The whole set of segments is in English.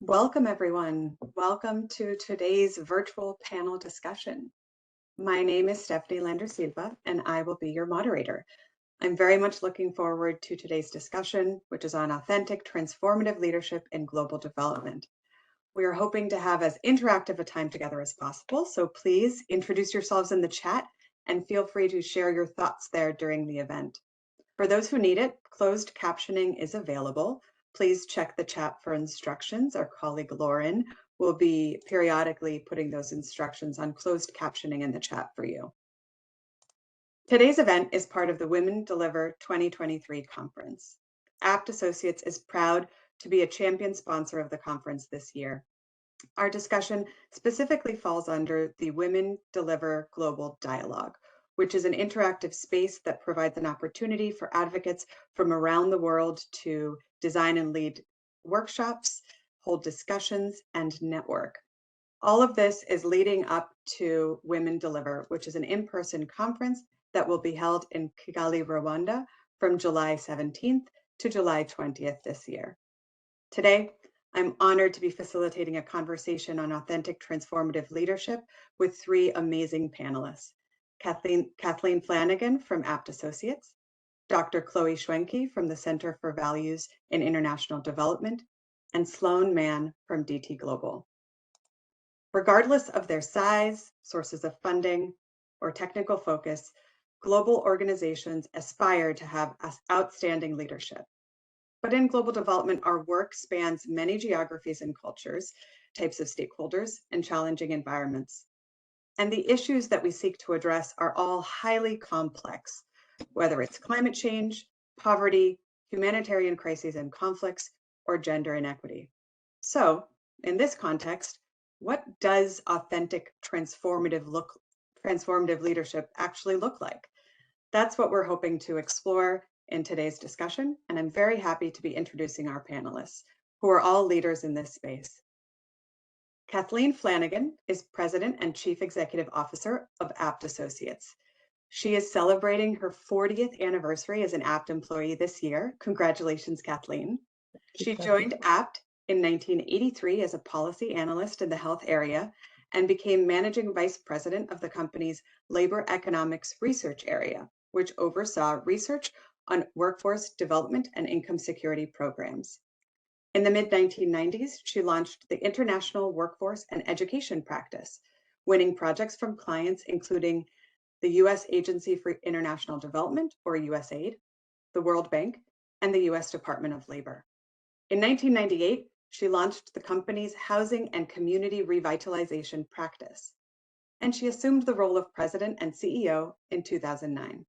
Welcome, everyone. Welcome to today's virtual panel discussion. My name is Stephanie Silva, and I will be your moderator. I'm very much looking forward to today's discussion, which is on authentic, transformative leadership in global development. We are hoping to have as interactive a time together as possible, so please introduce yourselves in the chat and feel free to share your thoughts there during the event. For those who need it, closed captioning is available. Please check the chat for instructions. Our colleague Lauren will be periodically putting those instructions on closed captioning in the chat for you. Today's event is part of the Women Deliver 2023 conference. Abt-Associates is proud to be a champion sponsor of the conference this year. Our discussion specifically falls under the Women Deliver Global Dialogue, which is an interactive space that provides an opportunity for advocates from around the world to design and lead workshops, hold discussions, and network. All of this is leading up to Women Deliver, which is an in-person conference that will be held in Kigali, Rwanda from July 17th to July 20th this year. Today, I'm honored to be facilitating a conversation on authentic transformative leadership with three amazing panelists. Kathleen Flanagan from Abt-Associates, Dr. Chloe Schwenke from the Center for Values in International Development, and Sloan Mann from DT Global. Regardless of their size, sources of funding, or technical focus, global organizations aspire to have outstanding leadership. But in global development, our work spans many geographies and cultures, types of stakeholders, and challenging environments. And the issues that we seek to address are all highly complex, whether it's climate change, poverty, humanitarian crises and conflicts, or gender inequity. So, in this context, what does authentic transformative leadership actually look like? That's what we're hoping to explore in today's discussion, and I'm very happy to be introducing our panelists, who are all leaders in this space. Kathleen Flanagan is President and Chief Executive Officer of Abt-Associates. She is celebrating her 40th anniversary as an Abt employee this year. Congratulations, Kathleen. She joined Abt in 1983 as a policy analyst in the health area and became Managing Vice President of the company's Labor Economics Research Area, which oversaw research on workforce development and income security programs. In the mid-1990s, she launched the International Workforce and Education Practice, winning projects from clients including the U.S. Agency for International Development, or USAID, the World Bank, and the U.S. Department of Labor. In 1998, she launched the company's Housing and Community Revitalization Practice, and she assumed the role of President and CEO in 2009.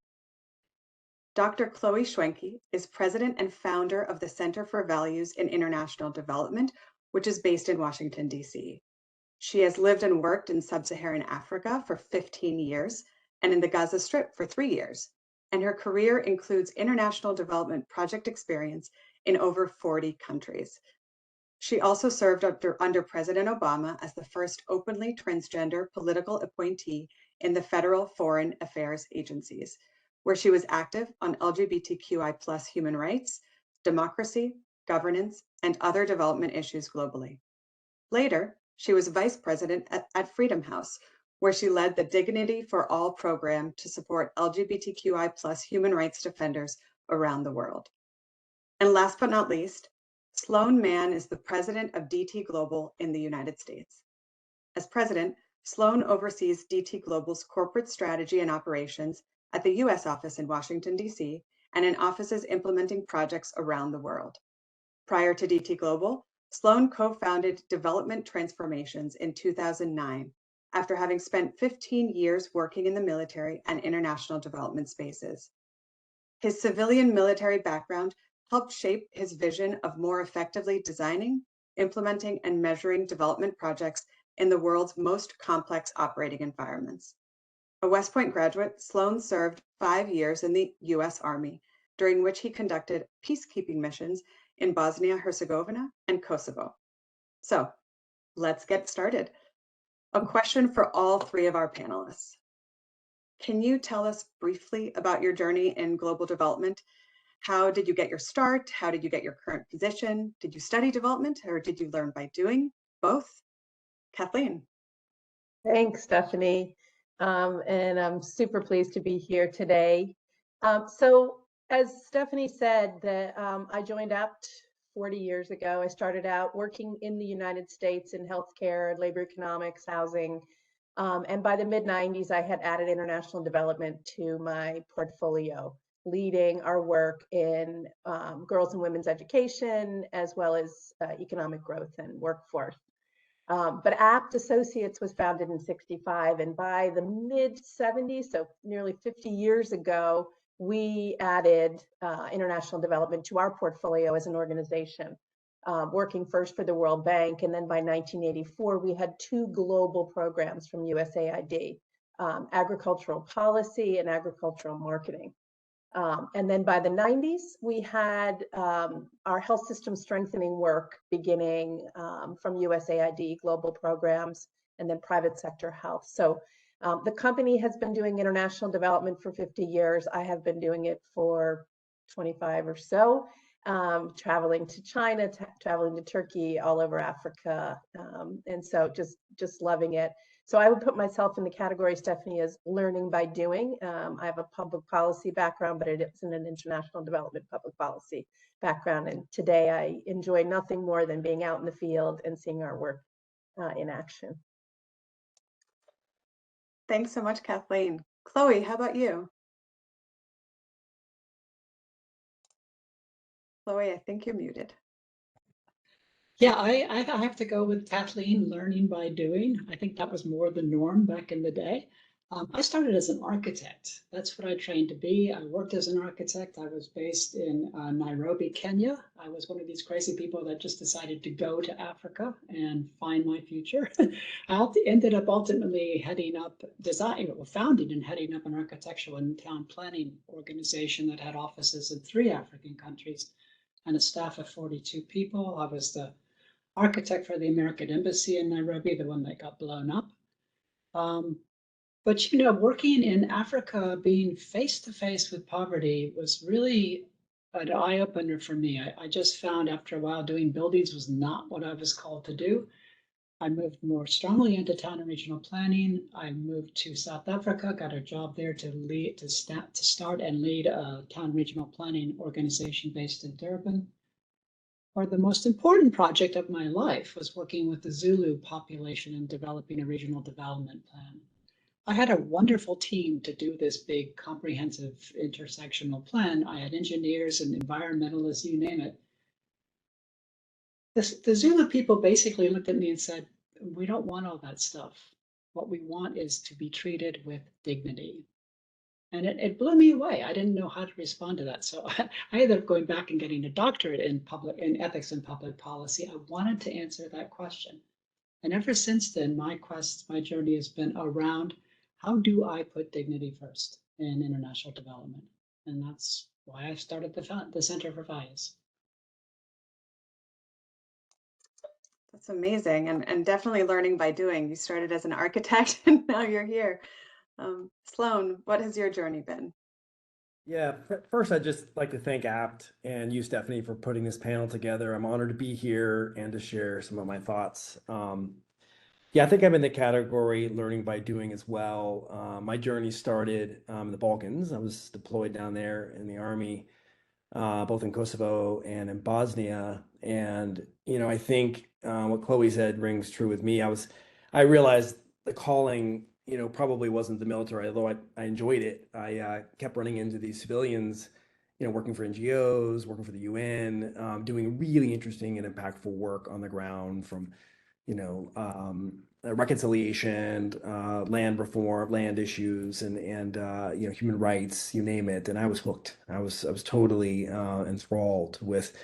Dr. Chloe Schwenke is President and founder of the Center for Values in International Development, which is based in Washington, D.C. She has lived and worked in sub-Saharan Africa for 15 years and in the Gaza Strip for 3 years, and her career includes international development project experience in over 40 countries. She also served under President Obama as the first openly transgender political appointee in the federal foreign affairs agencies, where she was active on LGBTQI+ human rights, democracy, governance, and other development issues globally. Later, she was vice president at Freedom House, where she led the Dignity for All program to support LGBTQI+ human rights defenders around the world. And last but not least, Sloan Mann is the president of DT Global in the United States. As president, Sloan oversees DT Global's corporate strategy and operations at the U.S. office in Washington, D.C., and in offices implementing projects around the world. Prior to DT Global, Sloan co-founded Development Transformations in 2009, after having spent 15 years working in the military and international development spaces. His civilian military background helped shape his vision of more effectively designing, implementing, and measuring development projects in the world's most complex operating environments. A West Point graduate, Sloan served 5 years in the U.S. Army, during which he conducted peacekeeping missions in Bosnia-Herzegovina and Kosovo. So let's get started. A question for all three of our panelists. Can you tell us briefly about your journey in global development How did you get your start? How did you get your current position? Did you study development or did you learn by doing? Both? Kathleen. Thanks, Stephanie. And I'm super pleased to be here today. So as Stephanie said, I joined Abt 40 years ago. I started out working in the United States in healthcare, labor economics, housing. And by the mid-90s, I had added international development to my portfolio, leading our work in girls and women's education, as well as economic growth and workforce. But Abt Associates was founded in '65, and by the mid '70s, so nearly 50 years ago, we added international development to our portfolio as an organization, working first for the World Bank, and then by 1984, we had two global programs from USAID, agricultural policy and agricultural marketing. And then by the 90s, we had our health system strengthening work beginning from USAID global programs and then private sector health. So the company has been doing international development for 50 years. I have been doing it for 25 or so, traveling to China, traveling to Turkey, all over Africa. And so just loving it. So I would put myself in the category, Stephanie, as learning by doing. I have a public policy background, but it is in an international development public policy background. And today I enjoy nothing more than being out in the field and seeing our work in action. Thanks so much, Kathleen. Chloe, how about you? Chloe, I think you're muted. Yeah, I have to go with Kathleen, learning by doing. I think that was more the norm back in the day. I started as an architect. That's what I trained to be. I worked as an architect. I was based in Nairobi, Kenya. I was one of these crazy people that just decided to go to Africa and find my future. I ended up ultimately heading up founding and heading up an architectural and town planning organization that had offices in 3 African countries and a staff of 42 people. I was the architect for the American Embassy in Nairobi, the one that got blown up. But working in Africa, being face to face with poverty was really an eye opener for me. I just found after a while doing buildings was not what I was called to do. I moved more strongly into town and regional planning. I moved to South Africa, got a job there to start and lead a town regional planning organization based in Durban. Or the most important project of my life was working with the Zulu population and developing a regional development plan. I had a wonderful team to do this big, comprehensive, intersectional plan. I had engineers and environmentalists, you name it. The Zulu people basically looked at me and said, we don't want all that stuff. What we want is to be treated with dignity. And it blew me away. I didn't know how to respond to that. So I ended up going back and getting a doctorate in ethics and public policy. I wanted to answer that question. And ever since then, my journey has been around how do I put dignity first in international development? And that's why I started the Center for Values. That's amazing, and definitely learning by doing. You started as an architect and now you're here. Sloan, what has your journey been? Yeah, first I'd just like to thank Abt and you, Stephanie, for putting this panel together. I'm honored to be here and to share some of my thoughts. Yeah, I think I'm in the category learning by doing as well. My journey started in the Balkans. I was deployed down there in the army, both in Kosovo and in Bosnia. And, I think what Chloe said rings true with me. I realized the calling probably wasn't the military, although I enjoyed it. I kept running into these civilians, working for NGOs, working for the UN, doing really interesting and impactful work on the ground from, reconciliation, land reform, land issues, and human rights, you name it. And I was hooked. I was totally enthralled with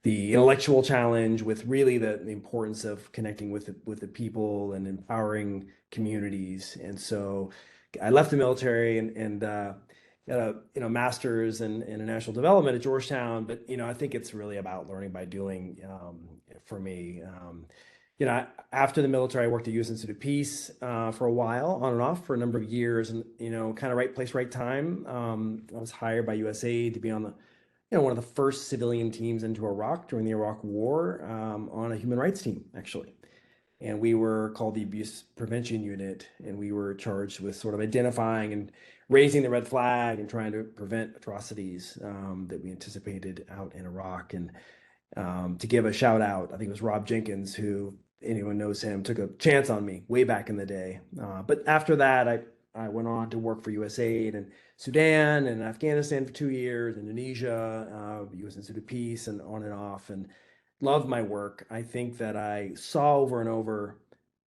the intellectual challenge, with really the importance of connecting with the people and empowering communities. And so I left the military and got a master's in international development at Georgetown. But I think it's really about learning by doing for me. After the military, I worked at U.S. Institute of Peace for a while, on and off for a number of years, and kind of right place, right time. I was hired by USAID to be on the one of the first civilian teams into Iraq during the Iraq War, on a human rights team, actually. And we were called the Abuse Prevention Unit, and we were charged with sort of identifying and raising the red flag and trying to prevent atrocities that we anticipated out in Iraq. And to give a shout out, I think it was Rob Jenkins, who, anyone knows him, took a chance on me way back in the day. But after that, I went on to work for USAID and Sudan and Afghanistan for 2 years, Indonesia, U.S. Institute of Peace, and on and off, and loved my work. I think that I saw over and over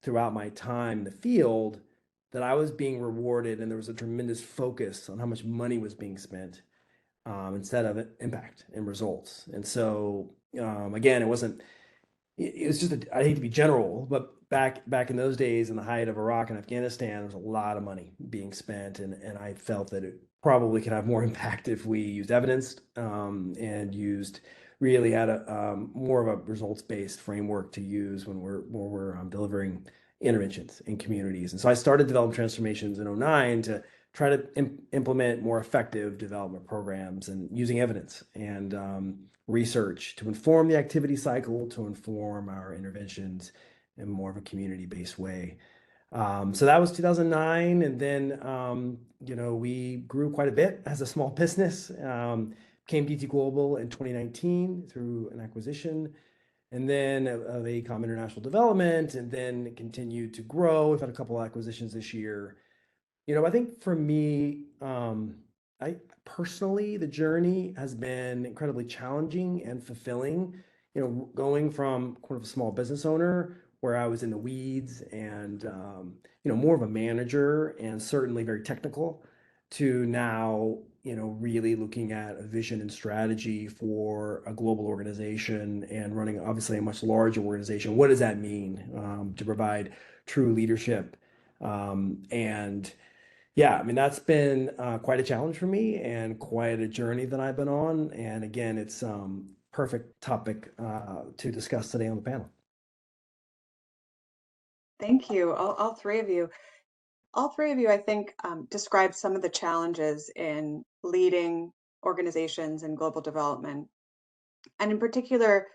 throughout my time in the field that I was being rewarded, and there was a tremendous focus on how much money was being spent instead of impact and results. And so, again, it wasn't. It was just, I hate to be general, but back in those days, in the height of Iraq and Afghanistan, there was a lot of money being spent, and I felt that it probably could have more impact if we used evidence and really had a more of a results-based framework to use when we're delivering interventions in communities. And so I started developing transformations in 2009 to try to implement more effective development programs and using evidence and research to inform the activity cycle, to inform our interventions in more of a community-based way. So that was 2009, and then we grew quite a bit as a small business. Came DT Global in 2019 through an acquisition, and then of AECOM International Development, and then continued to grow. We've had a couple of acquisitions this year. I think for me, I personally, the journey has been incredibly challenging and fulfilling. Going from kind of a small business owner where I was in the weeds and more of a manager and certainly very technical, to now really looking at a vision and strategy for a global organization and running obviously a much larger organization. What does that mean to provide true leadership? And yeah, I mean, that's been quite a challenge for me and quite a journey that I've been on. And again, it's perfect topic to discuss today on the panel. Thank you, all three of you. All three of you, I think, describe some of the challenges in leading organizations in global development, and in particular,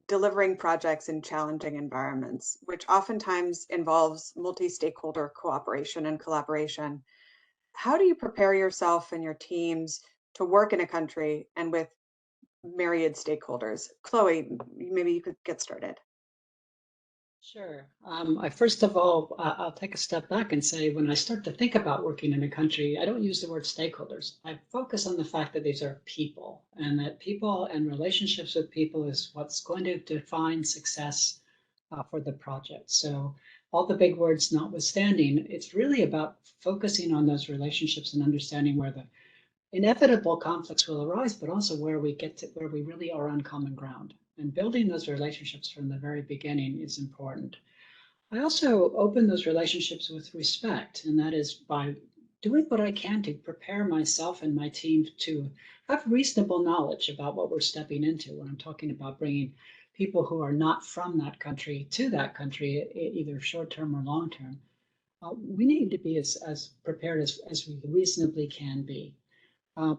delivering projects in challenging environments, which oftentimes involves multi-stakeholder cooperation and collaboration. How do you prepare yourself and your teams to work in a country and with myriad stakeholders? Chloe, maybe you could get started. Sure. First of all, I'll take a step back and say, when I start to think about working in a country, I don't use the word stakeholders. I focus on the fact that these are people, and that people and relationships with people is what's going to define success for the project. So all the big words notwithstanding, it's really about focusing on those relationships and understanding where the inevitable conflicts will arise, but also where we get to where we really are on common ground. And building those relationships from the very beginning is important. I also open those relationships with respect, and that is by doing what I can to prepare myself and my team to have reasonable knowledge about what we're stepping into when I'm talking about bringing people who are not from that country to that country, either short-term or long-term. We need to be as prepared as we reasonably can be.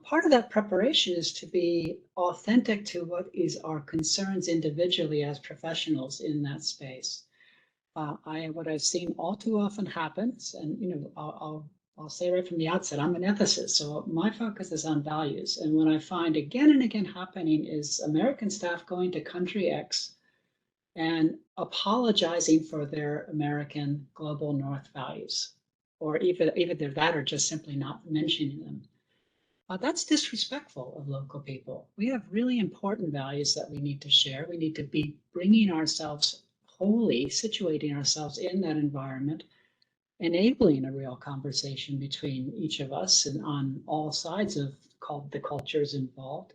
Part of that preparation is to be authentic to what is our concerns individually as professionals in that space. What I've seen all too often happens, and I'll say right from the outset, I'm an ethicist, so my focus is on values. And what I find again and again happening is American staff going to country X and apologizing for their American global North values, or either that or just simply not mentioning them. That's disrespectful of local people. We have really important values that we need to share. We need to be bringing ourselves wholly, situating ourselves in that environment, enabling a real conversation between each of us and on all sides of the cultures involved,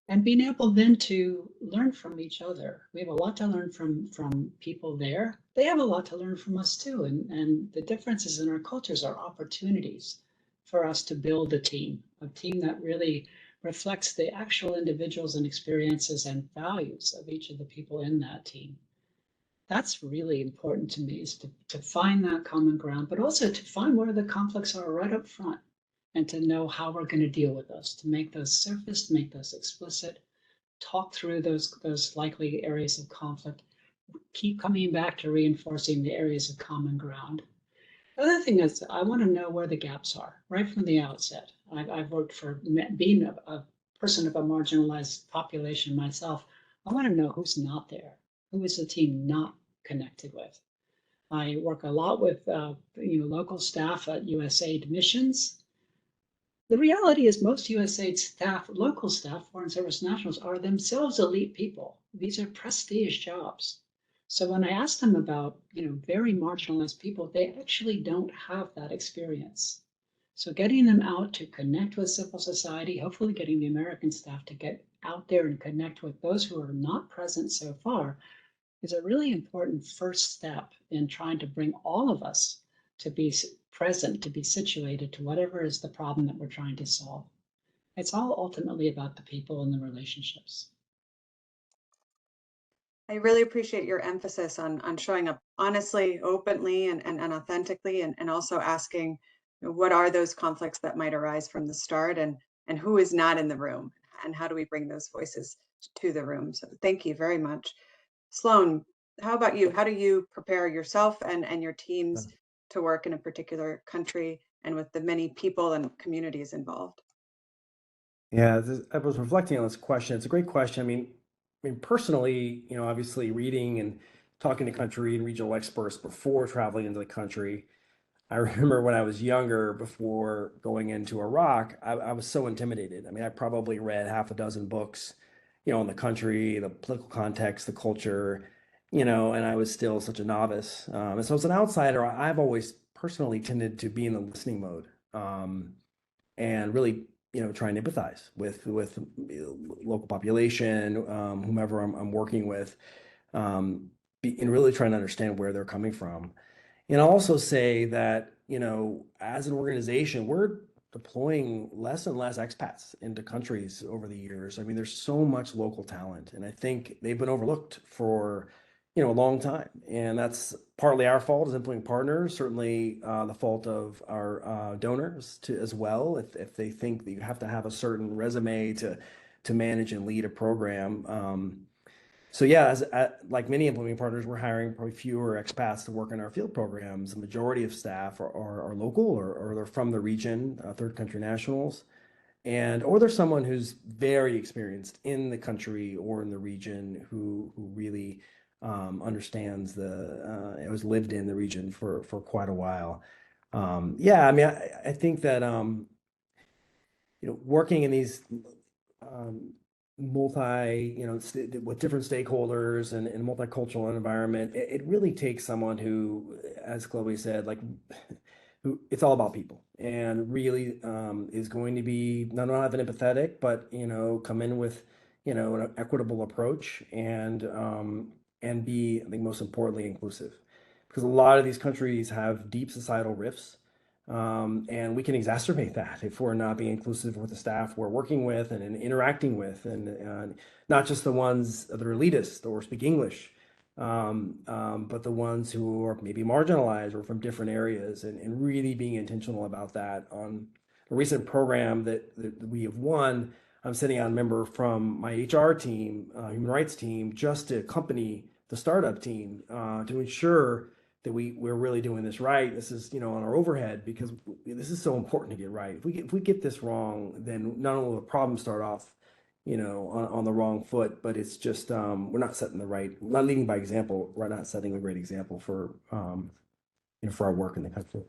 and being able then to learn from each other. We have a lot to learn from people there. They have a lot to learn from us too. And the differences in our cultures are opportunities for us to build a team that really reflects the actual individuals and experiences and values of each of the people in that team. That's really important to me, is to find that common ground, but also to find where the conflicts are right up front and to know how we're going to deal with those, to make those surface, to make those explicit, talk through those likely areas of conflict, keep coming back to reinforcing the areas of common ground. The other thing is I want to know where the gaps are right from the outset. I've worked for being a person of a marginalized population myself. I want to know who's not there. Who is the team not connected with? I work a lot with local staff at USAID missions. The reality is most USAID staff, local staff, Foreign Service nationals, are themselves elite people. These are prestige jobs. So when I ask them about, very marginalized people, they actually don't have that experience. So getting them out to connect with civil society, hopefully getting the American staff to get out there and connect with those who are not present so far, is a really important first step in trying to bring all of us to be present, to be situated to whatever is the problem that we're trying to solve. It's all ultimately about the people and the relationships. I really appreciate your emphasis on showing up honestly, openly, and authentically, and also asking, what are those conflicts that might arise from the start, and who is not in the room, and how do we bring those voices to the room? So thank you very much. Sloan, how about you? How do you prepare yourself and your teams to work in a particular country and with the many people and communities involved? Yeah, I was reflecting on this question. It's a great question. I mean, personally, obviously reading and talking to country and regional experts before traveling into the country, I remember when I was younger, before going into Iraq, I was so intimidated. I mean, I probably read half a dozen books, on the country, the political context, the culture, and I was still such a novice. And so as an outsider, I've always personally tended to be in the listening mode, and really, trying to empathize with local population, whomever I'm working with, and really trying to understand where they're coming from. And I'll also say that, as an organization, we're deploying less and less expats into countries over the years. I mean, there's so much local talent, and I think they've been overlooked for, a long time. And that's partly our fault as implementing partners, certainly the fault of our donors as well, if they think that you have to have a certain resume to manage and lead a program. So yeah, like many implementing partners, we're hiring probably fewer expats to work in our field programs. The majority of staff are local, or they're from the region, third country nationals, or there's someone who's very experienced in the country or in the region who really understands has lived in the region for quite a while. Yeah, I mean, I think that working in these with different stakeholders and in a multicultural environment, it really takes someone who, as Chloe said, like, who it's all about people, and really is going to be not only empathetic, but come in with an equitable approach, and be, I think, most importantly, inclusive, because a lot of these countries have deep societal rifts. And we can exacerbate that if we're not being inclusive with the staff we're working with and interacting with, and not just the ones that are elitist or speak English, but the ones who are maybe marginalized or from different areas, and really being intentional about that. On a recent program that we have won, I'm sending out a member from my HR team, human rights team, just to accompany the startup team to ensure that we're really doing this right. This is, on our overhead, because this is so important to get right. If we get this wrong, then not only will the problem start off, on the wrong foot, but it's just we're not leading by example. We're not setting a great example for for our work in the country.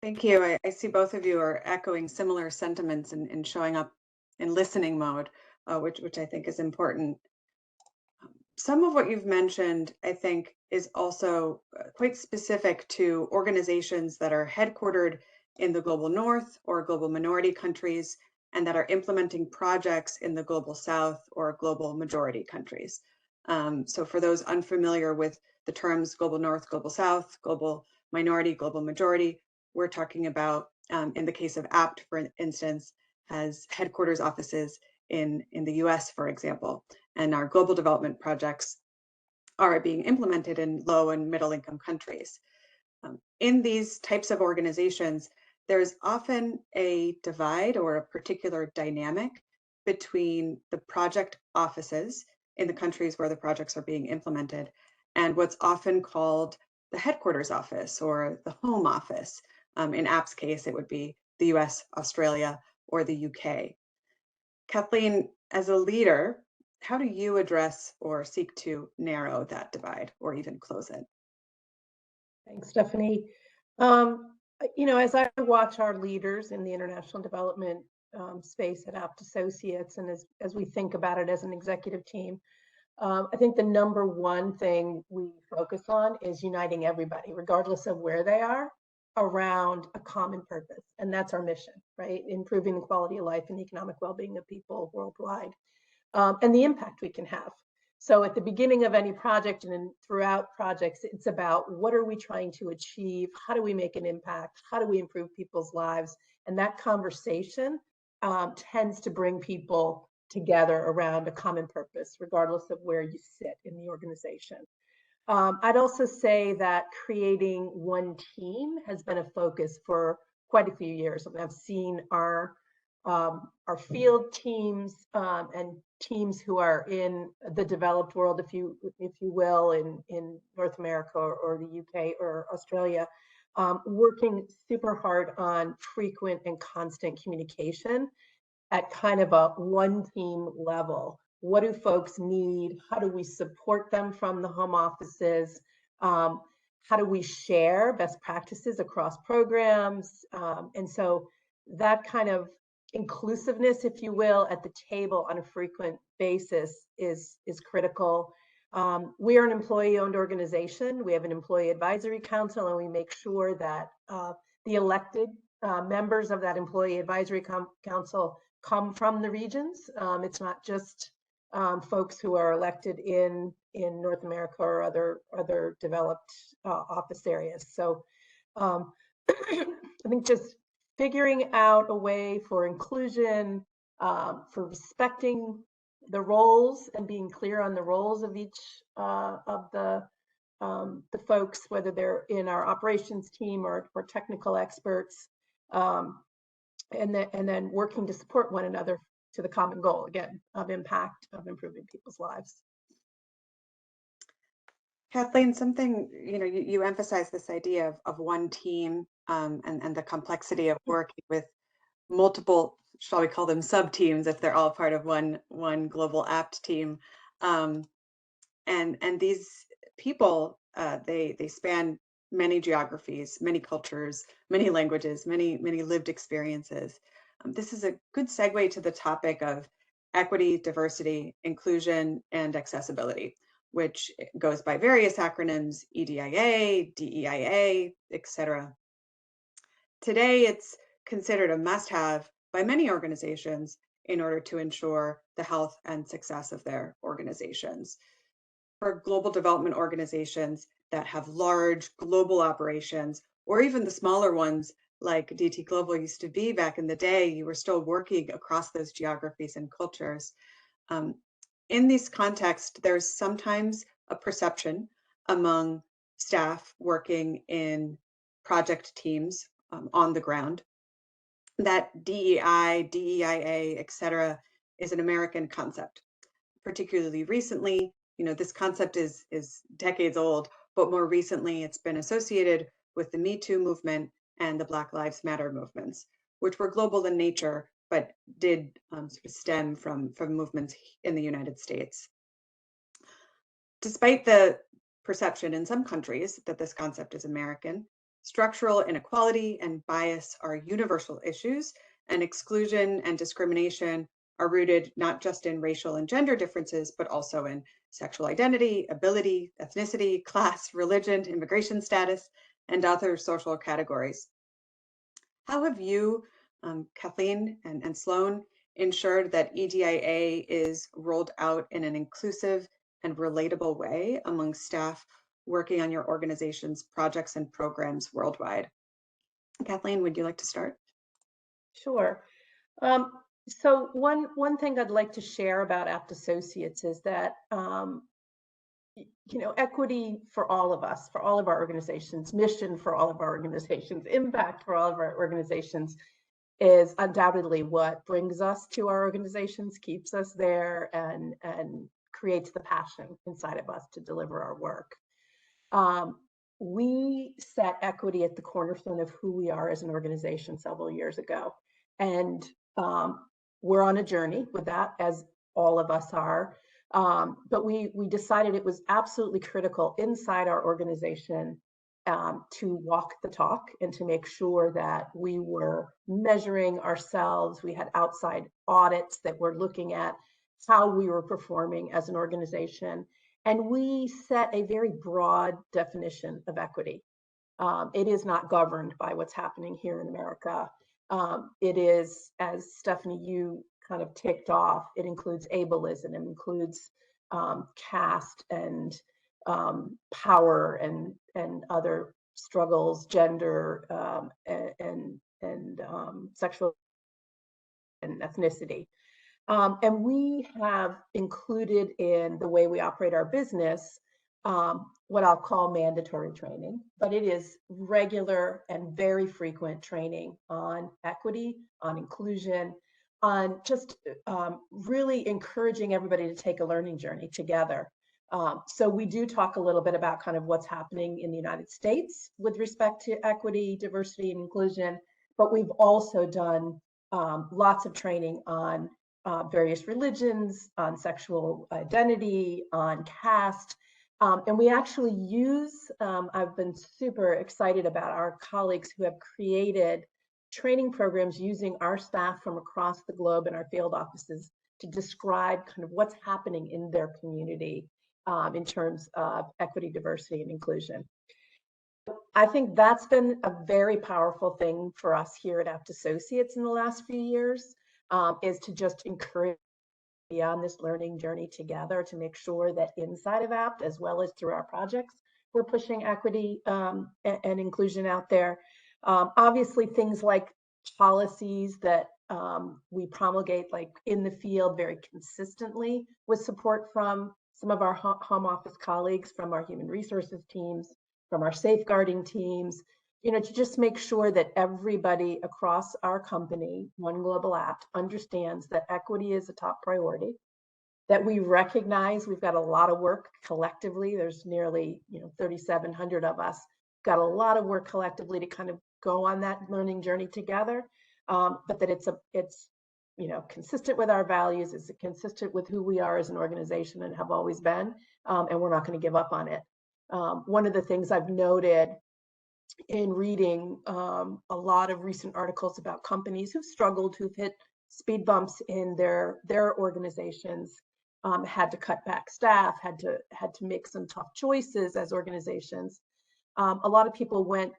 Thank you. I see both of you are echoing similar sentiments in showing up in listening mode, which I think is important. Some of what you've mentioned, I think, is also quite specific to organizations that are headquartered in the global north or global minority countries, and that are implementing projects in the global south or global majority countries. So for those unfamiliar with the terms global north, global south, global minority, global majority, we're talking about, in the case of Abt, for instance, has headquarters offices in the US, for example, and our global development projects are being implemented in low and middle income countries. In these types of organizations, there's often a divide or a particular dynamic between the project offices in the countries where the projects are being implemented and what's often called the headquarters office or the home office. In Abt's case, it would be the US, Australia, or the UK. Kathleen, as a leader, how do you address or seek to narrow that divide or even close it? Thanks, Stephanie. As I watch our leaders in the international development space at Abt-Associates, and as we think about it as an executive team, I think the number one thing we focus on is uniting everybody, regardless of where they are, around a common purpose. And that's our mission, right? Improving the quality of life and economic well-being of people worldwide, and the impact we can have. So at the beginning of any project and throughout projects, it's about what are we trying to achieve? How do we make an impact? How do we improve people's lives? And that conversation tends to bring people together around a common purpose, regardless of where you sit in the organization. I'd also say that creating one team has been a focus for quite a few years. I've seen our field teams and teams who are in the developed world, if you will, in North America or the UK or Australia, working super hard on frequent and constant communication at kind of a one team level. What do folks need? How do we support them from the home offices? How do we share best practices across programs? And so that kind of inclusiveness, if you will, at the table on a frequent basis is critical. We are an employee-owned organization. We have an employee advisory council, and we make sure that the elected members of that employee advisory council come from the regions. It's not just folks who are elected in North America or other developed office areas. So I think just figuring out a way for inclusion, for respecting the roles and being clear on the roles of each of the folks, whether they're in our operations team or technical experts, and then working to support one another to the common goal, again, of impact, of improving people's lives. Kathleen, something, you emphasize this idea of one team and the complexity of working with multiple, shall we call them sub-teams, if they're all part of one global Abt team. And these people, they span many geographies, many cultures, many languages, many lived experiences. This is a good segue to the topic of equity, diversity, inclusion, and accessibility, which goes by various acronyms: EDIA, DEIA, etc. Today, it's considered a must-have by many organizations in order to ensure the health and success of their organizations. For global development organizations that have large global operations, or even the smaller ones like DT Global used to be back in the day, you were still working across those geographies and cultures. In this context, there's sometimes a perception among staff working in project teams on the ground that DEI, DEIA, etc., is an American concept. Particularly recently, this concept is decades old, but more recently it's been associated with the Me Too movement and the Black Lives Matter movements, which were global in nature, but did sort of stem from movements in the United States. Despite the perception in some countries that this concept is American, structural inequality and bias are universal issues, and exclusion and discrimination are rooted not just in racial and gender differences, but also in sexual identity, ability, ethnicity, class, religion, immigration status, and other social categories. How have you, Kathleen and Sloan, ensured that EDIA is rolled out in an inclusive and relatable way among staff working on your organization's projects and programs worldwide? Kathleen, would you like to start? Sure. So one thing I'd like to share about Abt-Associates is that equity for all of us, for all of our organizations, mission for all of our organizations, impact for all of our organizations is undoubtedly what brings us to our organizations, keeps us there, and creates the passion inside of us to deliver our work. We set equity at the cornerstone of who we are as an organization several years ago. And we're on a journey with that, as all of us are. But we decided it was absolutely critical inside our organization to walk the talk and to make sure that we were measuring ourselves. We had outside audits that were looking at how we were performing as an organization. And we set a very broad definition of equity. It is not governed by what's happening here in America. It is, as Stephanie, you kind of ticked off, it includes ableism, it includes caste and power and other struggles, gender and sexual and ethnicity. And we have included in the way we operate our business what I'll call mandatory training, but it is regular and very frequent training on equity, on inclusion, on just really encouraging everybody to take a learning journey together. So we do talk a little bit about kind of what's happening in the United States with respect to equity, diversity, and inclusion, but we've also done lots of training on various religions, on sexual identity, on caste. And we actually use, I've been super excited about our colleagues who have created training programs using our staff from across the globe in our field offices to describe kind of what's happening in their community in terms of equity, diversity, and inclusion. I think that's been a very powerful thing for us here at Abt-Associates in the last few years, is to just encourage be on this learning journey together to make sure that inside of Abt, as well as through our projects, we're pushing equity and inclusion out there. Obviously, things like policies that we promulgate, like in the field very consistently, with support from some of our home office colleagues, from our human resources teams, from our safeguarding teams, to just make sure that everybody across our company, One Global Abt, understands that equity is a top priority, that we recognize we've got a lot of work collectively. There's nearly 3,700 of us, got a lot of work collectively to kind of go on that learning journey together, but that it's consistent with our values, it's consistent with who we are as an organization and have always been, and we're not going to give up on it. One of the things I've noted in reading a lot of recent articles about companies who've struggled, who've hit speed bumps in their organizations, had to cut back staff, had to make some tough choices as organizations. A lot of people went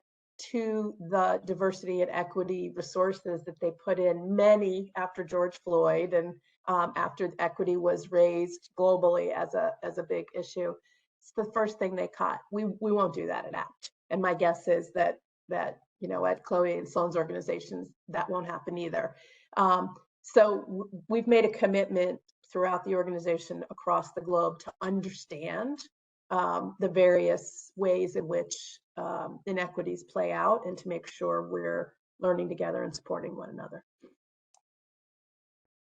to the diversity and equity resources that they put in, many after George Floyd and after equity was raised globally as a big issue. It's the first thing they cut. We won't do that at Abt. And my guess is that at Chloe and Sloan's organizations, that won't happen either. So we've made a commitment throughout the organization across the globe to understand the various ways in which inequities play out and to make sure we're learning together and supporting one another.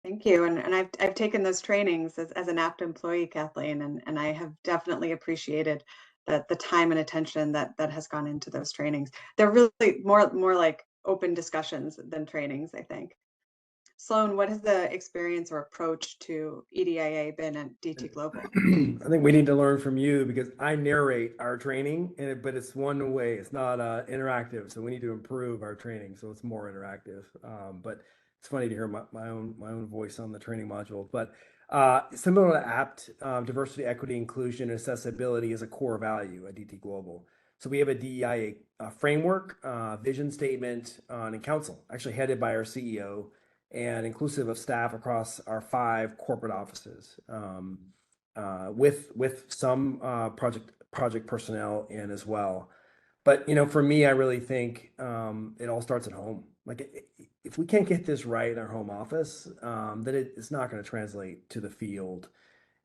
Thank you. And I've taken those trainings as an Abt employee, Kathleen, and I have definitely appreciated the time and attention that has gone into those trainings. They're really more like open discussions than trainings, I think. Sloan, what has the experience or approach to EDIA been at DT Global? I think we need to learn from you, because I narrate our training, but it's one way. It's not interactive. So we need to improve our training so it's more interactive. But it's funny to hear my own voice on the training module. But similar to Abt, diversity, equity, inclusion, and accessibility is a core value at DT Global. So we have a DEI framework, vision statement, and council, actually headed by our CEO, and inclusive of staff across our 5 corporate offices, with some project personnel in as well. But for me, I really think it all starts at home. Like, if we can't get this right in our home office, then it's not going to translate to the field.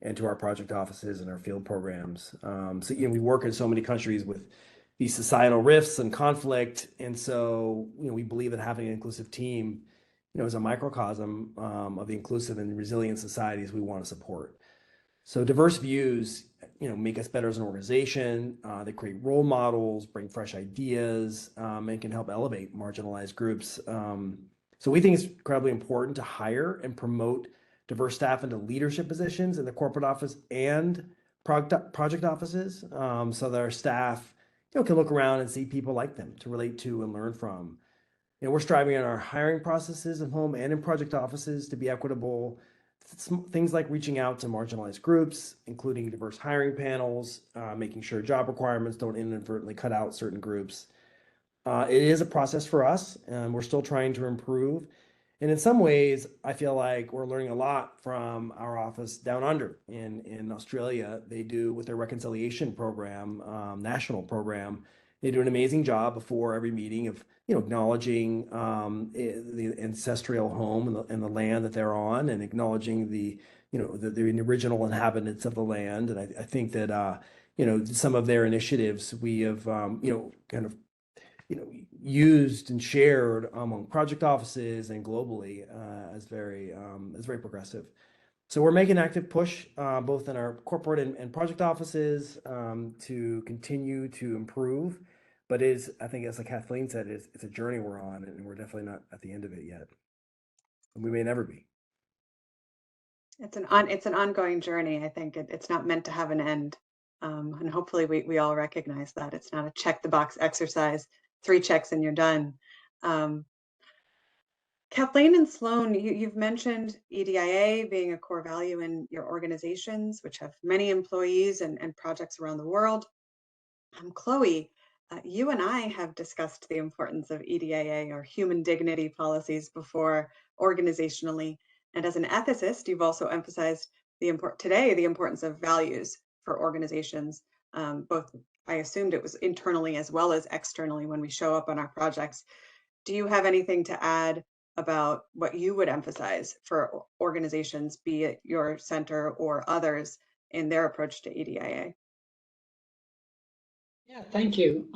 and to our project offices and our field programs. So, we work in so many countries with these societal rifts and conflict. And so, we believe that having an inclusive team, is a microcosm of the inclusive and resilient societies we want to support. So diverse views, make us better as an organization. They create role models, bring fresh ideas, and can help elevate marginalized groups. So we think it's incredibly important to hire and promote diverse staff into leadership positions in the corporate office and project offices, so that our staff, can look around and see people like them to relate to and learn from. We're striving in our hiring processes at home and in project offices to be equitable. Things like reaching out to marginalized groups, including diverse hiring panels, making sure job requirements don't inadvertently cut out certain groups. It is a process for us, and we're still trying to improve. And in some ways, I feel like we're learning a lot from our office down under in Australia. They do, with their reconciliation program, national program, they do an amazing job before every meeting of acknowledging the ancestral home and the land that they're on, and acknowledging the original inhabitants of the land. And I think that some of their initiatives we have kind of used and shared among project offices and globally as very progressive. So we're making an active push both in our corporate and project offices to continue to improve. But I think, as Kathleen said, it's a journey we're on, and we're definitely not at the end of it yet. And we may never be. It's an ongoing journey. I think it's not meant to have an end. And hopefully we all recognize that. It's not a check the box exercise, 3 checks and you're done. Kathleen and Sloan, you've mentioned EDIA being a core value in your organizations, which have many employees and projects around the world. Chloe, you and I have discussed the importance of EDIA, or human dignity policies, before organizationally. And as an ethicist, you've also emphasized the importance of values for organizations. Both, I assumed it was internally as well as externally when we show up on our projects. Do you have anything to add about what you would emphasize for organizations, be it your center or others, in their approach to EDIA? Yeah, thank you.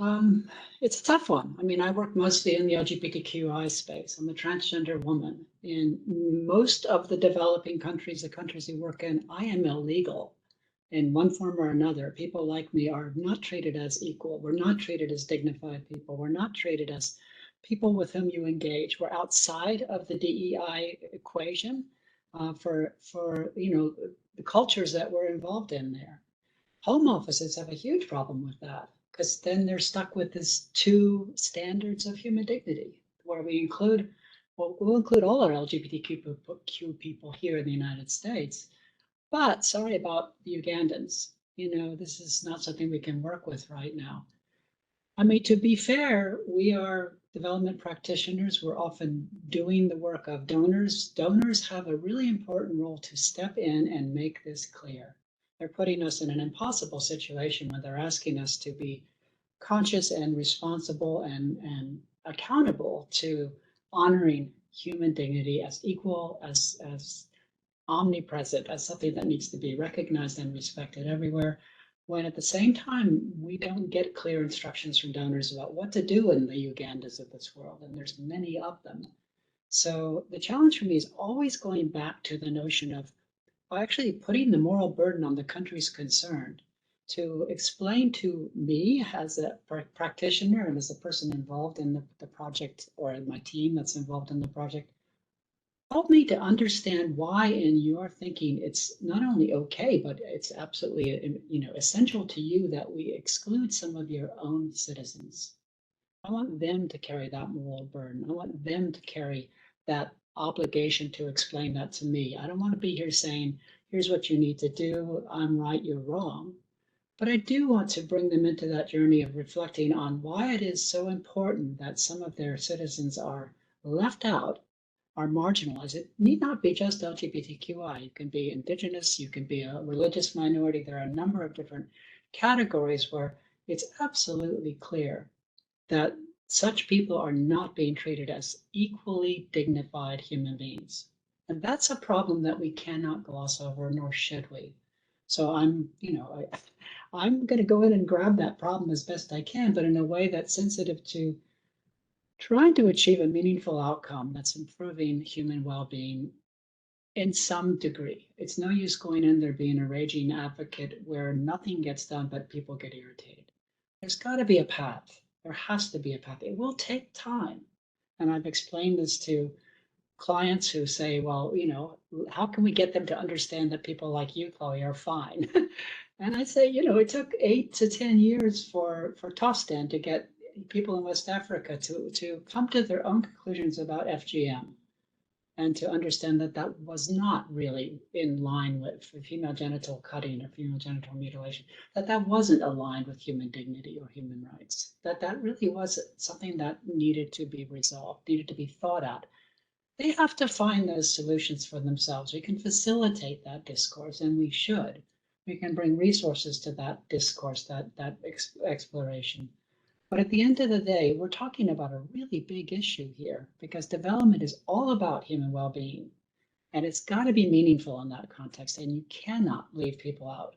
It's a tough one. I mean, I work mostly in the LGBTQI space. I'm a transgender woman. In most of the developing countries, the countries we work in, I am illegal in one form or another. People like me are not treated as equal. We're not treated as dignified people. We're not treated as people with whom you engage. We're outside of the DEI equation for the cultures that we're involved in there. Home offices have a huge problem with that, because then they're stuck with this 2 standards of human dignity, where we'll include all our LGBTQ people here in the United States. But sorry about the Ugandans. This is not something we can work with right now. I mean, to be fair, we are development practitioners. We're often doing the work of donors. Donors have a really important role to step in and make this clear. They're putting us in an impossible situation when they're asking us to be conscious and responsible and accountable to honoring human dignity as equal, as omnipresent, as something that needs to be recognized and respected everywhere, when at the same time we don't get clear instructions from donors about what to do in the Ugandas of this world, and there's many of them. So the challenge for me is always going back to the notion of actually putting the moral burden on the countries concerned to explain to me as a practitioner and as a person involved in the project, or my team that's involved in the project, help me to understand why in your thinking it's not only okay, but it's absolutely essential to you that we exclude some of your own citizens. I want them to carry that moral burden. I want them to carry that obligation to explain that to me. I don't want to be here saying, here's what you need to do. I'm right, you're wrong. But I do want to bring them into that journey of reflecting on why it is so important that some of their citizens are left out, are marginalized. It need not be just LGBTQI. You can be Indigenous, you can be a religious minority. There are a number of different categories where it's absolutely clear that such people are not being treated as equally dignified human beings. And that's a problem that we cannot gloss over, nor should we. So I'm, I'm going to go in and grab that problem as best I can, but in a way that's sensitive to trying to achieve a meaningful outcome that's improving human well-being in some degree. It's no use going in there being a raging advocate where nothing gets done, but people get irritated. There's got to be a path. There has to be a path. It will take time. And I've explained this to clients who say, well, how can we get them to understand that people like you, Chloe, are fine? And I say, it took 8 to 10 years for Tostan to get people in West Africa to come to their own conclusions about FGM and to understand that that was not really in line with female genital cutting or female genital mutilation, that wasn't aligned with human dignity or human rights, that really was something that needed to be resolved, needed to be thought out. They have to find those solutions for themselves. We can facilitate that discourse, and we should. We can bring resources to that discourse, that exploration. But at the end of the day, we're talking about a really big issue here because development is all about human well-being. And it's got to be meaningful in that context, and you cannot leave people out.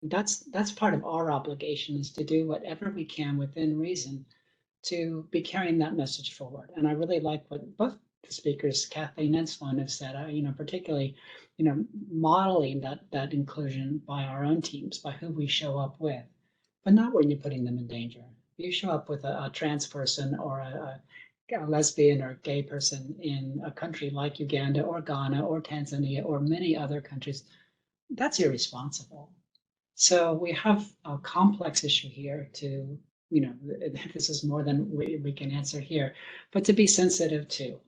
That's part of our obligation, is to do whatever we can within reason to be carrying that message forward. And I really like what both the speakers, Kathleen and Sloan, have said, particularly, modeling that inclusion by our own teams, by who we show up with, but not when you're putting them in danger. You show up with a trans person or a lesbian or gay person in a country like Uganda or Ghana or Tanzania or many other countries, that's irresponsible. So we have a complex issue here to, this is more than we can answer here, but to be sensitive to.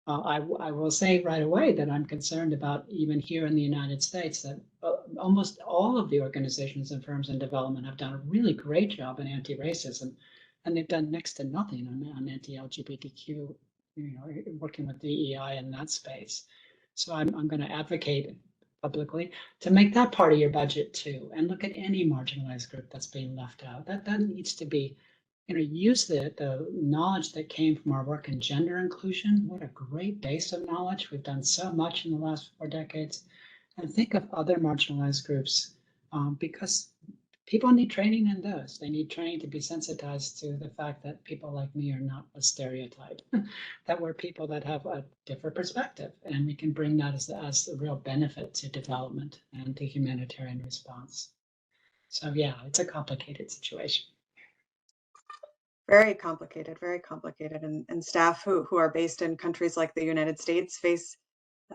I will say right away that I'm concerned about, even here in the United States, that almost all of the organizations and firms in development have done a really great job in anti-racism, and they've done next to nothing on anti-LGBTQ, working with DEI in that space. So I'm going to advocate publicly to make that part of your budget too, and look at any marginalized group that's being left out. That needs to be, use the knowledge that came from our work in gender inclusion. What a great base of knowledge. We've done so much in the last 4 decades. And think of other marginalized groups, because people need training in those. They need training to be sensitized to the fact that people like me are not a stereotype, that we're people that have a different perspective, and we can bring that as a real benefit to development and to humanitarian response. So yeah, it's a complicated situation. Very complicated, very complicated. And staff who are based in countries like the United States face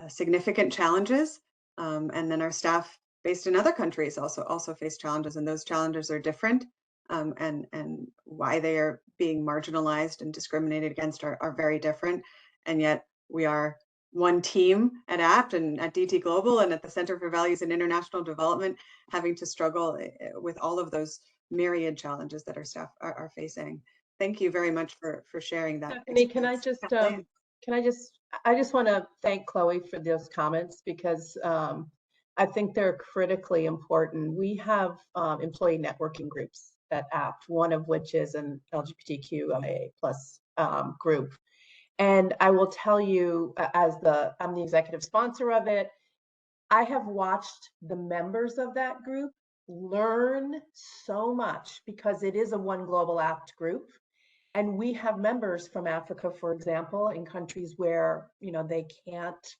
significant challenges. And then our staff based in other countries also face challenges, and those challenges are different. And why they are being marginalized and discriminated against are very different. And yet we are one team at Abt and at DT Global and at the Center for Values and International Development, having to struggle with all of those myriad challenges that our staff are facing. Thank you very much for sharing that. Stephanie, I just want to thank Chloe for those comments, because I think they're critically important. We have employee networking groups at Abt, one of which is an LGBTQIA+ group. And I will tell you, I'm the executive sponsor of it, I have watched the members of that group learn so much, because it is a One Global Abt group. And we have members from Africa, for example, in countries where, they can't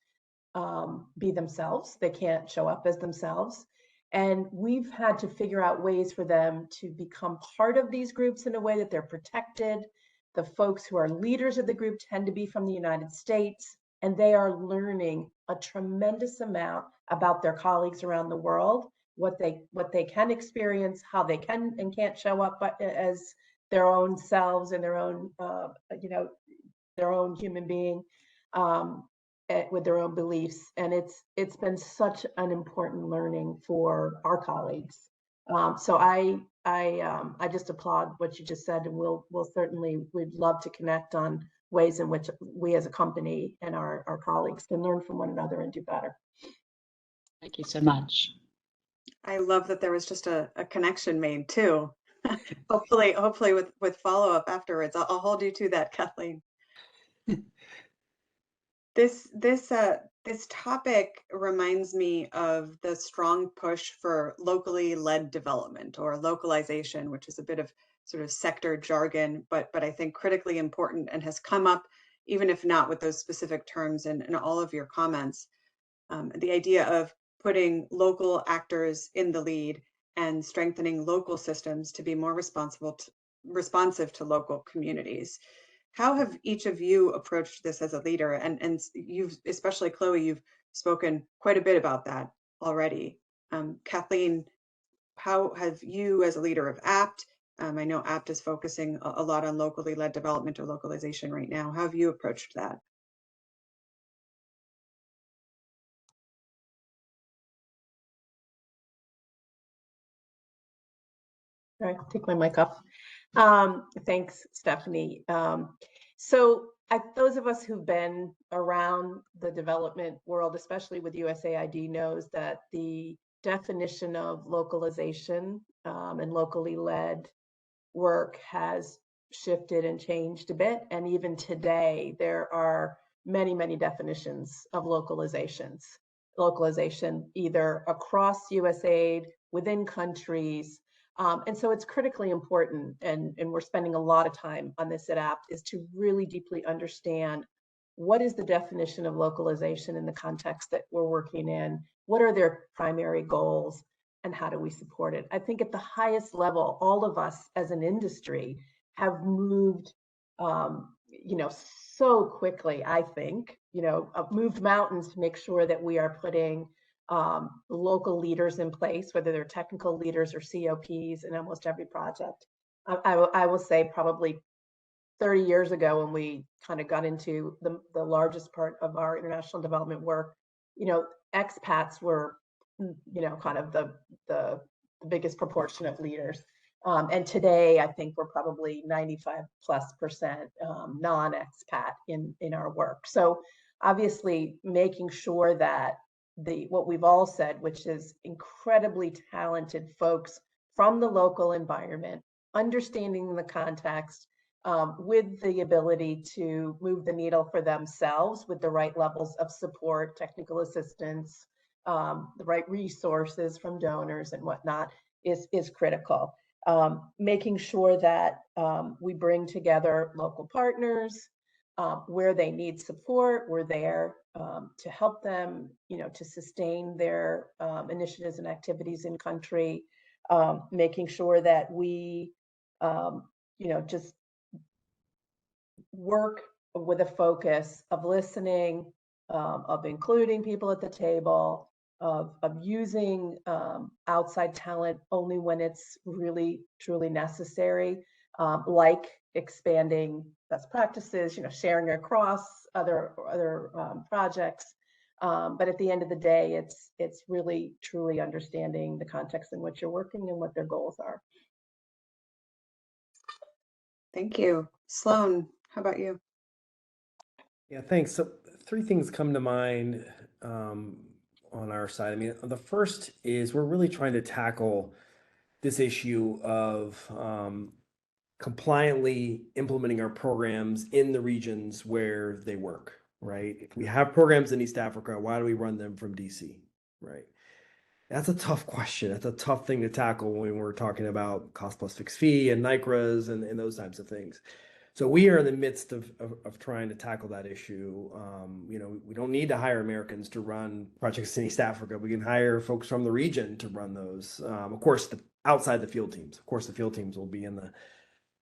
be themselves. They can't show up as themselves. And we've had to figure out ways for them to become part of these groups in a way that they're protected. The folks who are leaders of the group tend to be from the United States, and they are learning a tremendous amount about their colleagues around the world, what they can experience, how they can and can't show up as their own selves and their own, their own human being, with their own beliefs. And it's been such an important learning for our colleagues. So I just applaud what you just said, and we'd love to connect on ways in which we as a company and our colleagues can learn from one another and do better. Thank you so much. I love that there was just a connection made too. hopefully with follow-up afterwards. I'll hold you to that, Kathleen. This This topic reminds me of the strong push for locally led development or localization, which is a bit of sort of sector jargon, but I think critically important and has come up, even if not with those specific terms in all of your comments. The idea of putting local actors in the lead and strengthening local systems to be more responsive to local communities. How have each of you approached this as a leader? And you've, especially Chloe, you've spoken quite a bit about that already. Kathleen, how have you as a leader of Abt, I know Abt is focusing a lot on locally led development or localization right now. How have you approached that? All right, I'll take my mic off. Thanks, Stephanie. So those of us who've been around the development world, especially with USAID, knows that the definition of localization and locally led work has shifted and changed a bit. And even today, there are many, many definitions of localization either across USAID, within countries. And so it's critically important, and we're spending a lot of time on this at Abt, is to really deeply understand what is the definition of localization in the context that we're working in, what are their primary goals, and how do we support it? I think at the highest level, all of us as an industry have moved, so quickly, I think, moved mountains to make sure that we are putting local leaders in place, whether they're technical leaders or COPs in almost every project. I will say probably 30 years ago when we kind of got into the largest part of our international development work, expats were, kind of the biggest proportion of leaders. And today, I think we're probably 95+% non-expat in our work. So obviously making sure that what we've all said, which is incredibly talented folks from the local environment, understanding the context, with the ability to move the needle for themselves with the right levels of support, technical assistance, the right resources from donors and whatnot is critical. Making sure that we bring together local partners where they need support. We're there to help them, to sustain their initiatives and activities in country. Making sure that we, just work with a focus of listening, of including people at the table, of using outside talent only when it's really truly necessary, like expanding best practices, sharing across other projects. But at the end of the day, it's really truly understanding the context in which you're working and what their goals are. Thank you. Sloan, how about you? Yeah, thanks. So 3 things come to mind on our side. I mean, the first is we're really trying to tackle this issue of compliantly implementing our programs in the regions where they work, right? If we have programs in East Africa, why do we run them from DC, right? That's a tough question. That's a tough thing to tackle when we're talking about cost plus fixed fee and NICRAs and those types of things. So we are in the midst of trying to tackle that issue. We don't need to hire Americans to run projects in East Africa. We can hire folks from the region to run those. Of course, outside the field teams. Of course, the field teams will be in the.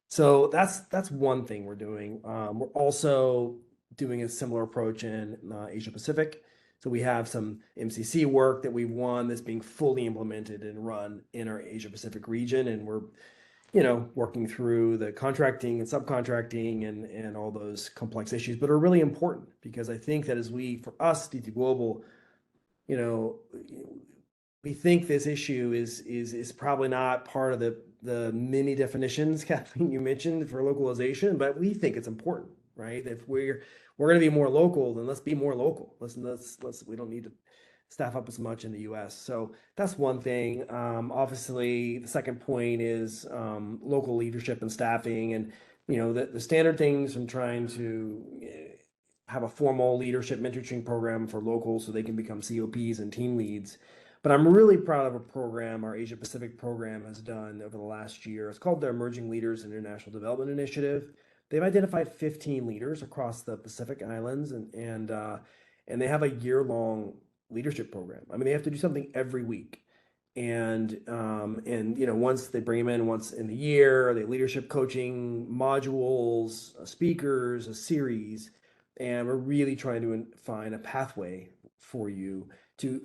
So that's one thing we're doing. We're also doing a similar approach in Asia Pacific. So we have some MCC work that we've won that's being fully implemented and run in our Asia Pacific region, and we're working through the contracting and subcontracting and all those complex issues, but are really important because I think that for us, DT Global, we think this issue is probably not part of the many definitions, Kathleen, you mentioned for localization, but we think it's important, right? If we're going to be more local, then let's be more local. Let's we don't need to staff up as much in the US. So that's one thing. Obviously, the second point is local leadership and staffing, and the standard things from trying to have a formal leadership mentoring program for locals so they can become COPs and team leads. But I'm really proud of a program our Asia Pacific program has done over the last year. It's called the Emerging Leaders in International Development Initiative. They've identified 15 leaders across the Pacific Islands, and they have a year-long leadership program. I mean, they have to do something every week. And once they bring them in once in the year, they leadership coaching modules, speakers, a series, and we're really trying to find a pathway for you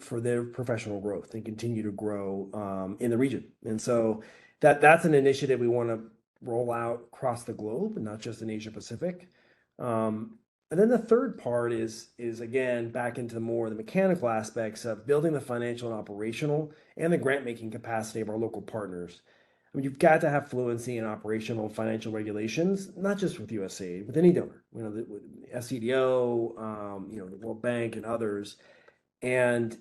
for their professional growth and continue to grow in the region. And so that's an initiative we want to roll out across the globe, and not just in Asia Pacific. And then the third part is again back into more the mechanical aspects of building the financial and operational and the grant making capacity of our local partners. I mean, you've got to have fluency in operational and financial regulations, not just with USAID, with any donor. With SCDO, the World Bank and others. And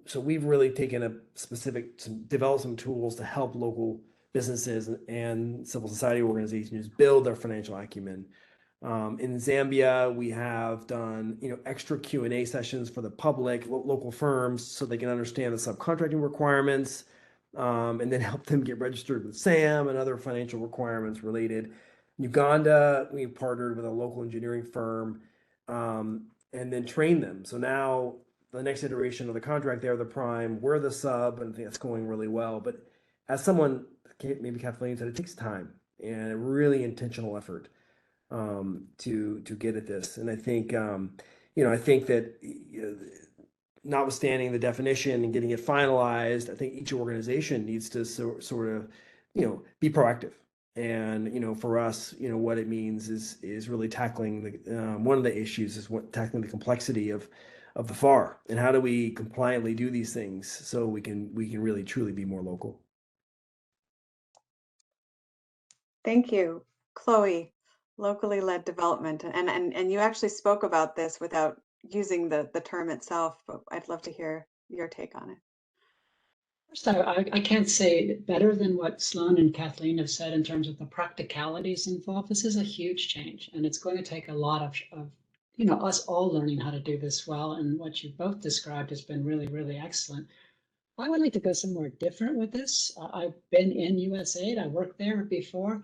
so we've really taken to develop some tools to help local businesses and civil society organizations build their financial acumen. In Zambia, we have done extra Q&A sessions for the public, local firms, so they can understand the subcontracting requirements, and then help them get registered with SAM and other financial requirements related. In Uganda, we partnered with a local engineering firm, and then trained them. So now the next iteration of the contract, they're the prime, we're the sub, and I think that's going really well. But as someone, maybe Kathleen said, it takes time and a really intentional effort to get at this. And I think that notwithstanding the definition and getting it finalized, I think each organization needs to sort of be proactive. And for us, what it means is really tackling one of the issues is tackling the complexity of the FAR, and how do we compliantly do these things so we can really truly be more local. Thank you, Chloe. Locally led development, and you actually spoke about this without using the term itself, but I'd love to hear your take on it. First, I can't say it better than what Sloan and Kathleen have said in terms of the practicalities involved. This is a huge change, and it's going to take a lot of us all learning how to do this well. And what you both described has been really, really excellent. I would like to go somewhere different with this. I've been in USAID. I worked there before.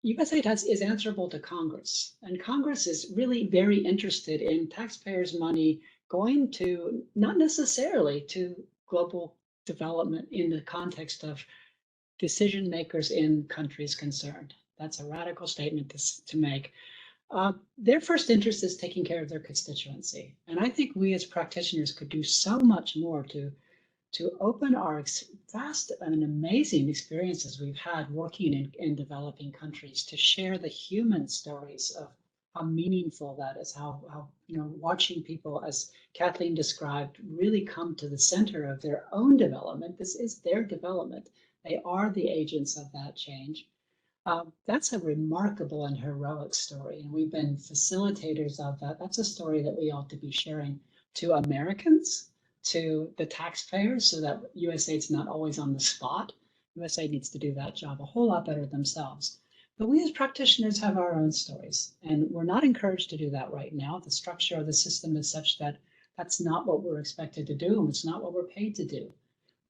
USAID is answerable to Congress, and Congress is really very interested in taxpayers' money going to not necessarily to global development in the context of decision makers in countries concerned. That's a radical statement to make. Their first interest is taking care of their constituency, and I think we as practitioners could do so much more to open our vast and amazing experiences we've had working in developing countries, to share the human stories of how meaningful that is, how watching people, as Kathleen described, really come to the center of their own development. This is their development. They are the agents of that change. That's a remarkable and heroic story, and we've been facilitators of that. That's a story that we ought to be sharing to Americans, to the taxpayers, so that USAID's not always on the spot. USAID needs to do that job a whole lot better themselves. But we as practitioners have our own stories, and we're not encouraged to do that right now. The structure of the system is such that that's not what we're expected to do, and it's not what we're paid to do.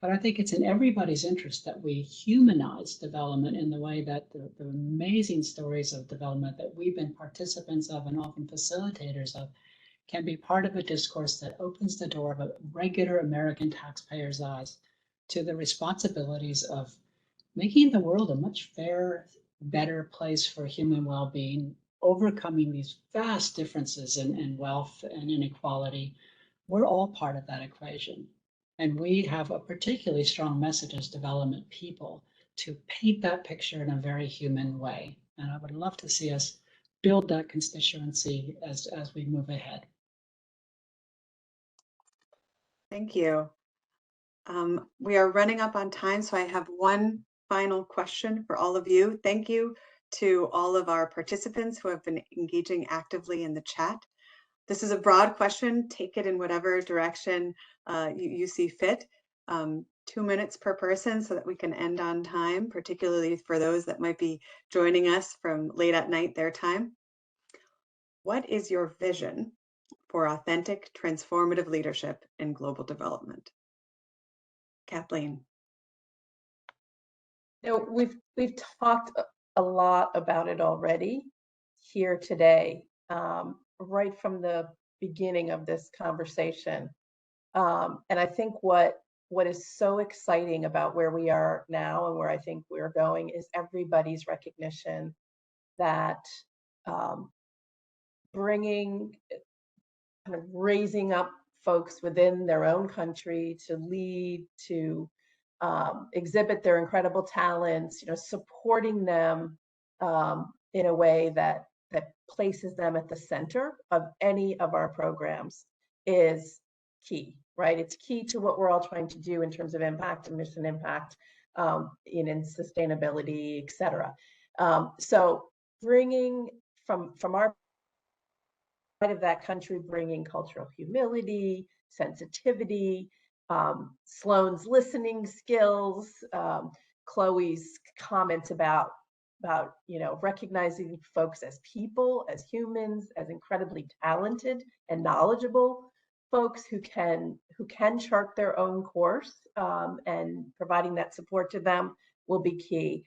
But I think it's in everybody's interest that we humanize development in the way that the amazing stories of development that we've been participants of and often facilitators of can be part of a discourse that opens the door of a regular American taxpayer's eyes to the responsibilities of making the world a much fairer, better place for human well-being, overcoming these vast differences in wealth and inequality. We're all part of that equation. And we have a particularly strong message as development people to paint that picture in a very human way. And I would love to see us build that constituency as we move ahead. Thank you. We are running up on time, so I have one final question for all of you. Thank you to all of our participants who have been engaging actively in the chat. This is a broad question. Take it in whatever direction you see fit. 2 minutes per person so that we can end on time, particularly for those that might be joining us from late at night their time. what is your vision for authentic, transformative leadership in global development? Kathleen. We've talked a lot about it already here today, right from the beginning of this conversation. And I think what is so exciting about where we are now and where I think we're going is everybody's recognition that bringing, kind of raising up folks within their own country to lead, to exhibit their incredible talents, supporting them in a way that places them at the center of any of our programs is key, right? It's key to what we're all trying to do in terms of impact and mission impact, in sustainability, et cetera. So bringing from our side of that country, bringing cultural humility, sensitivity, Sloan's listening skills, Chloe's comments about recognizing folks as people, as humans, as incredibly talented and knowledgeable folks who can chart their own course, and providing that support to them will be key.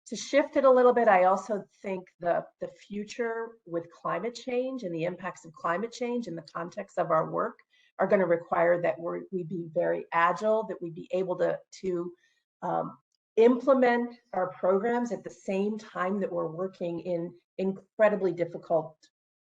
To shift it a little bit, I also think the future with climate change and the impacts of climate change in the context of our work are going to require that we be very agile, that we be able to implement our programs at the same time that we're working in incredibly difficult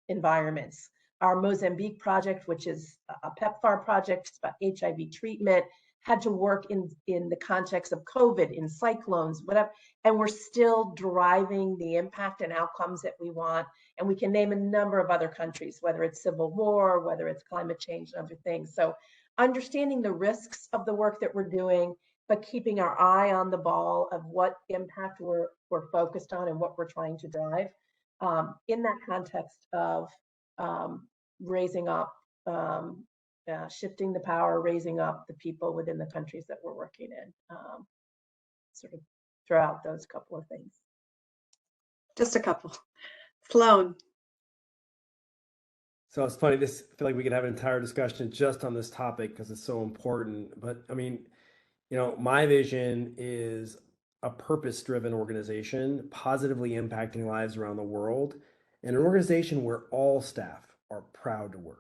environments. Our Mozambique project, which is a PEPFAR project, it's about HIV treatment, had to work in the context of COVID, in cyclones, whatever, and we're still driving the impact and outcomes that we want. And we can name a number of other countries, whether it's civil war, whether it's climate change and other things. So understanding the risks of the work that we're doing, but keeping our eye on the ball of what impact we're focused on and what we're trying to drive, in that context of raising up, shifting the power, raising up the people within the countries that we're working in, sort of throughout those couple of things. Just a couple. Sloan. So it's funny, I feel like we could have an entire discussion just on this topic because it's so important. But I mean, my vision is a purpose-driven organization, positively impacting lives around the world, and an organization where all staff are proud to work.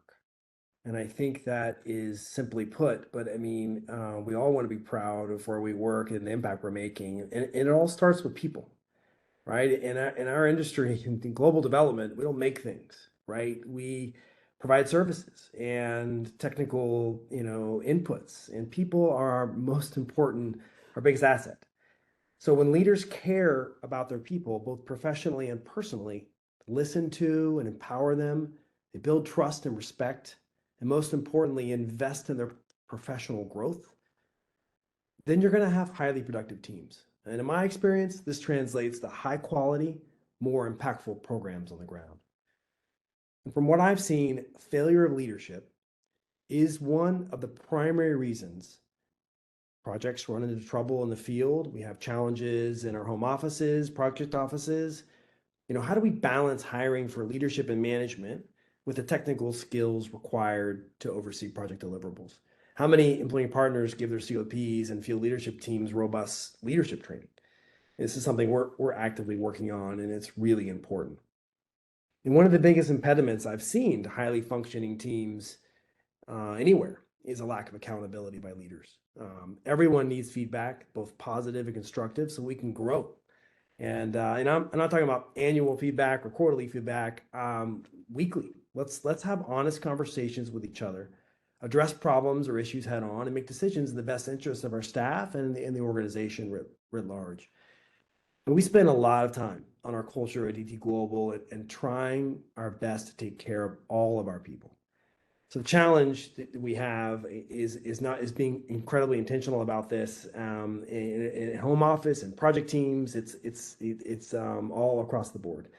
And I think that is simply put, but I mean, we all want to be proud of where we work and the impact we're making. And it all starts with people, right? In our industry, in global development, we don't make things, right? We provide services and technical, inputs, and people are our most important, our biggest asset. So when leaders care about their people, both professionally and personally, listen to and empower them, they build trust and respect, and most importantly, invest in their professional growth, then you're going to have highly productive teams. And in my experience, this translates to high quality, more impactful programs on the ground. And from what I've seen, failure of leadership is one of the primary reasons projects run into trouble in the field. We have challenges in our home offices, project offices. How do we balance hiring for leadership and management with the technical skills required to oversee project deliverables? How many employee partners give their COPs and field leadership teams robust leadership training? This is something we're actively working on, and it's really important. And one of the biggest impediments I've seen to highly functioning teams anywhere is a lack of accountability by leaders. Everyone needs feedback, both positive and constructive, so we can grow. And I'm not talking about annual feedback or quarterly feedback, weekly. Let's have honest conversations with each other, address problems or issues head on, and make decisions in the best interest of our staff and the organization writ large. And we spend a lot of time on our culture at DT Global and trying our best to take care of all of our people. So the challenge that we have is being incredibly intentional about this, in home office and project teams. It's all across the board,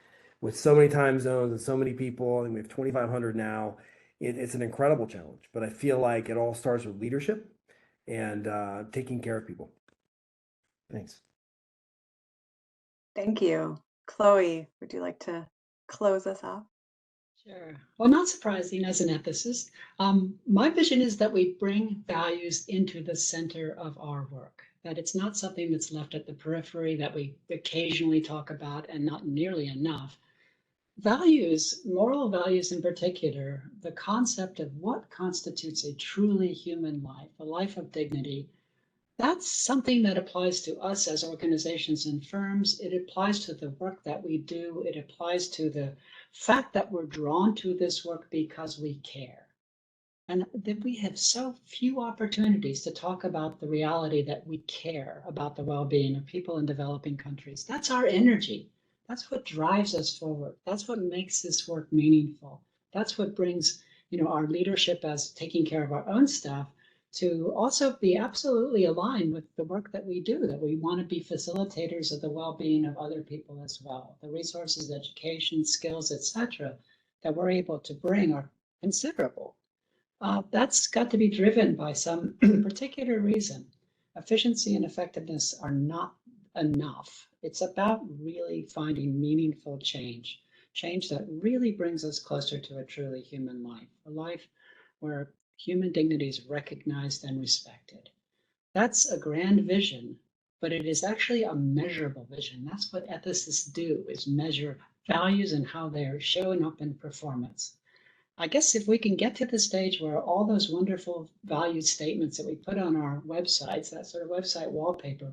with so many time zones and so many people. I think we have 2,500 now. It's an incredible challenge, but I feel like it all starts with leadership and taking care of people. Thanks. Thank you. Chloe, would you like to close us off? Sure. Well, not surprising as an ethicist. My vision is that we bring values into the center of our work, that it's not something that's left at the periphery that we occasionally talk about and not nearly enough. Values, moral values in particular, the concept of what constitutes a truly human life, a life of dignity, that's something that applies to us as organizations and firms. It applies to the work that we do. It applies to the fact that we're drawn to this work because we care. And that we have so few opportunities to talk about the reality that we care about the well-being of people in developing countries. That's our energy. That's what drives us forward. That's what makes this work meaningful. That's what brings, our leadership as taking care of our own staff to also be absolutely aligned with the work that we do, that we want to be facilitators of the well-being of other people as well. The resources, education, skills, etc., that we're able to bring are considerable. That's got to be driven by some particular reason. Efficiency and effectiveness are not enough. It's about really finding meaningful change, change that really brings us closer to a truly human life, a life where human dignity is recognized and respected. That's a grand vision, but it is actually a measurable vision. That's what ethicists do, is measure values and how they're showing up in performance. I guess if we can get to the stage where all those wonderful value statements that we put on our websites, that sort of website wallpaper,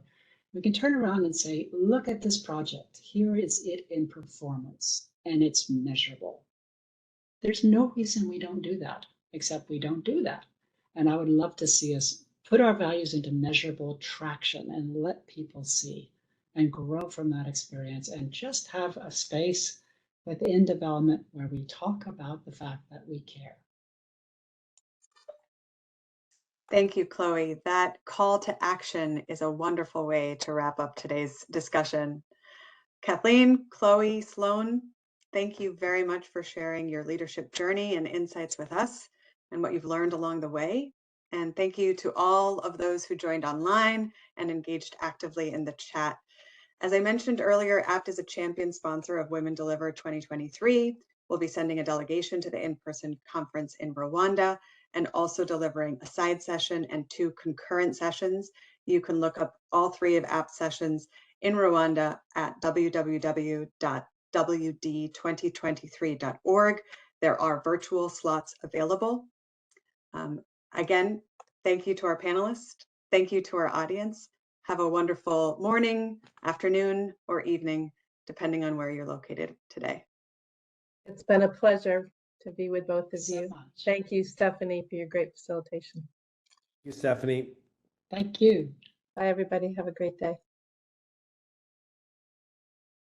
we can turn around and say, look at this project. Here is it in performance, and it's measurable. There's no reason we don't do that, except we don't do that. And I would love to see us put our values into measurable traction and let people see and grow from that experience and just have a space within development where we talk about the fact that we care. Thank you, Chloe. That call to action is a wonderful way to wrap up today's discussion. Kathleen, Chloe, Sloan, thank you very much for sharing your leadership journey and insights with us and what you've learned along the way. And thank you to all of those who joined online and engaged actively in the chat. As I mentioned earlier, Abt is a champion sponsor of Women Deliver 2023. We'll be sending a delegation to the in-person conference in Rwanda and also delivering a side session and 2 concurrent sessions. You can look up all 3 of Abt's sessions in Rwanda at www.wd2023.org. There are virtual slots available. Again, thank you to our panelists. Thank you to our audience. Have a wonderful morning, afternoon, or evening, depending on where you're located today. It's been a pleasure to be with both of So you. much. Thank you, Stephanie, for your great facilitation. Thank you, Stephanie. Thank you. Bye, everybody. Have a great day.